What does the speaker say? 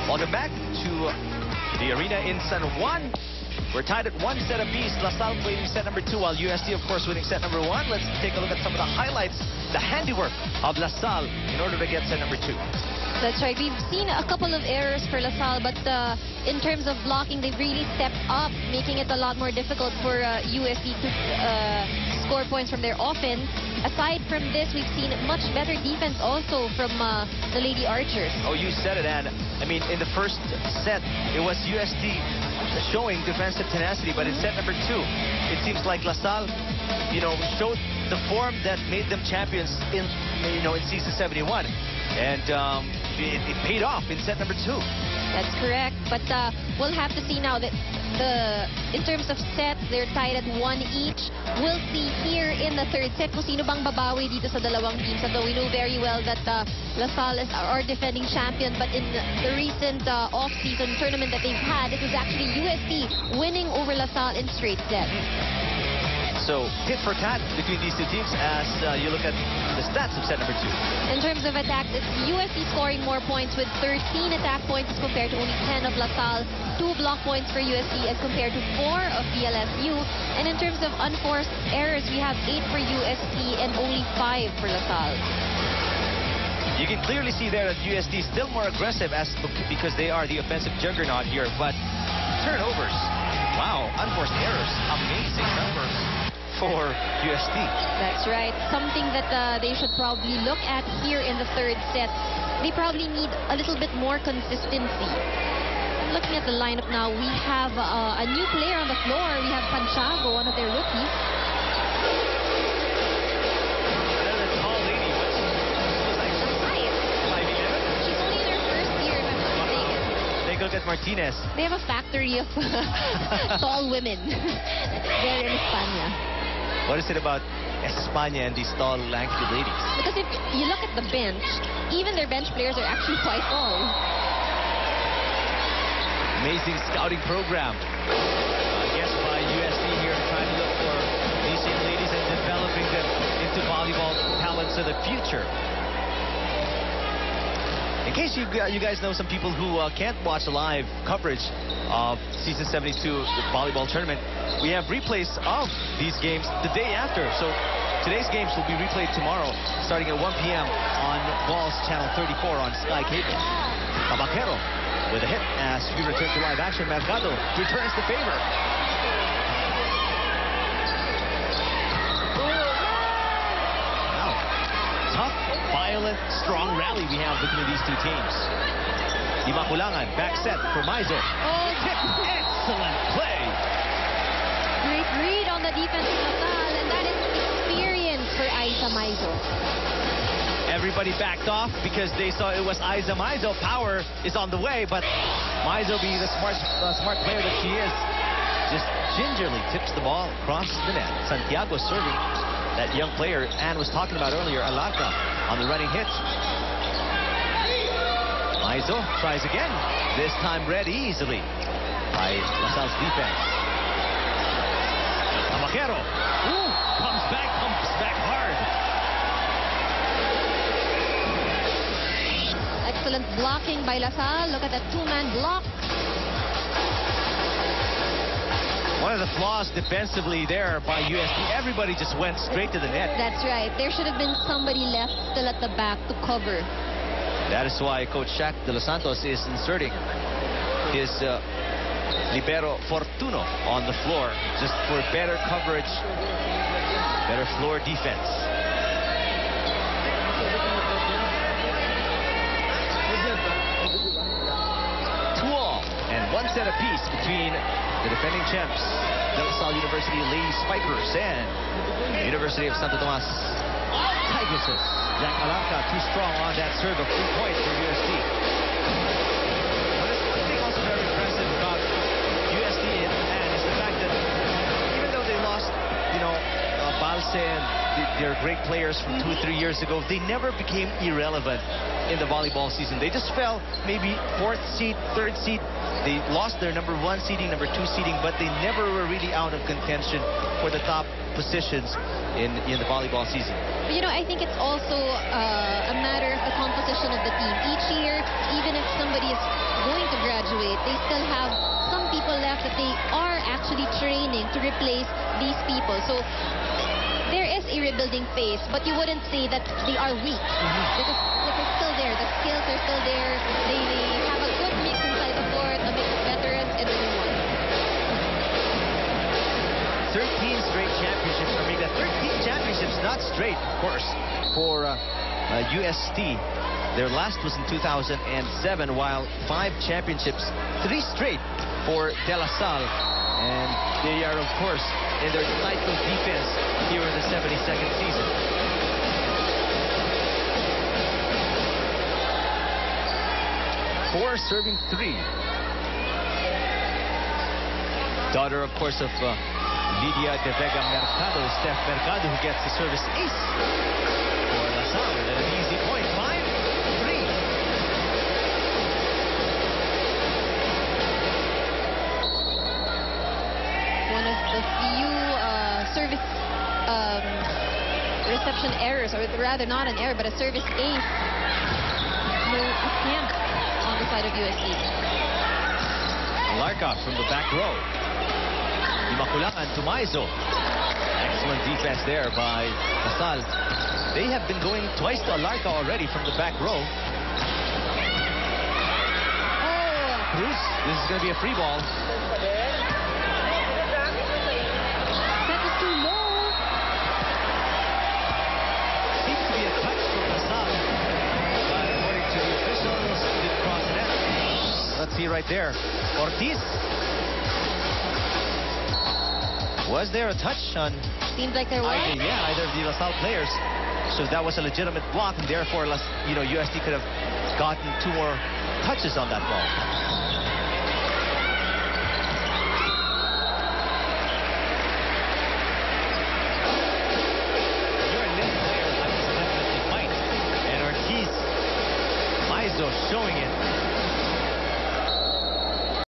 Welcome back to the arena in San Juan. We're tied at 1 set apiece. LaSalle winning set number 2, while UST, of course, winning set number 1. Let's take a look at some of the highlights, the handiwork of LaSalle in order to get set number 2. That's right. We've seen a couple of errors for LaSalle, but in terms of blocking, they've really stepped up, making it a lot more difficult for UST to score points from their offense. Aside from this, we've seen much better defense also from the Lady Archers. Oh, you said it, Anne. I mean, in the first set, it was UST showing defensive tenacity, but in set number 2, it seems like LaSalle, showed the form that made them champions in season 71. And it paid off in set number 2. That's correct. But we'll have to see now that in terms of sets, they're tied at 1 each. We'll see here in the third set kung sino bang babawi dito sa dalawang teams. Although we know very well that LaSalle is our defending champion, but in the recent off-season tournament that they've had, it was actually UST winning over LaSalle in straight sets. So, tit for tat between these two teams as you look at the stats of set number 2. In terms of attacks, it's UST scoring more points with 13 attack points as compared to only 10 of LaSalle, 2 block points for UST as compared to 4 of DLSU. And in terms of unforced errors, we have 8 for UST and only 5 for LaSalle. You can clearly see there that UST is still more aggressive because they are the offensive juggernaut here, but turnovers, wow, unforced errors, amazing numbers for UST. That's right. Something that they should probably look at here in the third set. They probably need a little bit more consistency. Looking at the lineup now, we have a new player on the floor. We have Santiago, one of their rookies. Another tall lady. What's like? 5'11"? She's only in her first year, if I'm not mistaken. Take a look at Martinez. They have a factory of tall women there in España. What is it about España and these tall, lanky ladies? Because if you look at the bench, even their bench players are actually quite tall. Amazing scouting program, I guess, by UST here, trying to look for these young ladies and developing them into volleyball talents of the future. In case you guys know some people who can't watch the live coverage of season 72 volleyball tournament, we have replays of these games the day after. So today's games will be replayed tomorrow starting at 1 p.m. on Balls Channel 34 on Sky Cable. Caballero with a hit as we return to live action. Mercado returns the favor. Wow. Tough, violent, strong rally we have between these two teams. Imakulangan, back set for Maizo. Oh, excellent play. Great read on the defense of LaSalle, and that is experience for Aiza Maizo. Everybody backed off because they saw it was Aiza Maizo. Power is on the way, but Maizo, being the smart player that she is, just gingerly tips the ball across the net. Santiago serving that young player Anne was talking about earlier, Alaka, on the running hit. Maizo tries again, this time read easily by LaSalle's defense. Caballero, comes back hard. Excellent blocking by LaSalle. Look at that two-man block. One of the flaws defensively there by UST, everybody just went straight to the net. That's right. There should have been somebody left still at the back to cover. That is why Coach Shaq De Los Santos is inserting his libero Fortuno on the floor just for better coverage, better floor defense. 2-all and 1 set apiece between the defending champs, De La Salle University Lady Spikers and University of Santo Tomas Tigresses. Jack Alarca too strong on that serve of 3 points for UST. What is also very impressive about UST and is the fact that even though they lost, and they're great players from 2-3 years ago. They never became irrelevant in the volleyball season. They just fell maybe 4th seed, 3rd seed. They lost their number 1 seeding, number 2 seeding, but they never were really out of contention for the top positions in the volleyball season. But, you know, I think it's also a matter of the composition of the team. Each year, even if somebody is going to graduate, they still have some people left that they are actually training to replace these people. So there is a rebuilding phase, but you wouldn't say that they are weak. Because they're still there. The skills are still there. They have a good mix inside the court, a mix of veterans and the new ones. 13 straight championships. I mean, 13 championships, not straight, of course, for UST. Their last was in 2007, while 5 championships, 3 straight for De La Salle. And they are, of course, in their title defense here in the 72nd season. Four serving 3. Daughter, of course, of Lydia de Vega Mercado, Steph Mercado, who gets the service ace for La Salle. And an easy point, 5-3. One of the few service reception errors, or rather not an error, but a service ace. No attempt on the side of UST. Larka from the back row. Imakulangan to Maizo. Excellent defense there by La Salle. They have been going twice to Alarca already from the back row. Oh! Cruz, this is going to be a free ball. That is too low. Seems to be a touch from La Salle. But according to the officials, it didn't cross net. Let's see right there. Ortiz. Was there a touch on Seems like there was. either of the La Salle players? So that was a legitimate block, and therefore, UST could have gotten 2 more touches on that ball. You're a little player, definitely might. And Ortiz, Maizo showing it.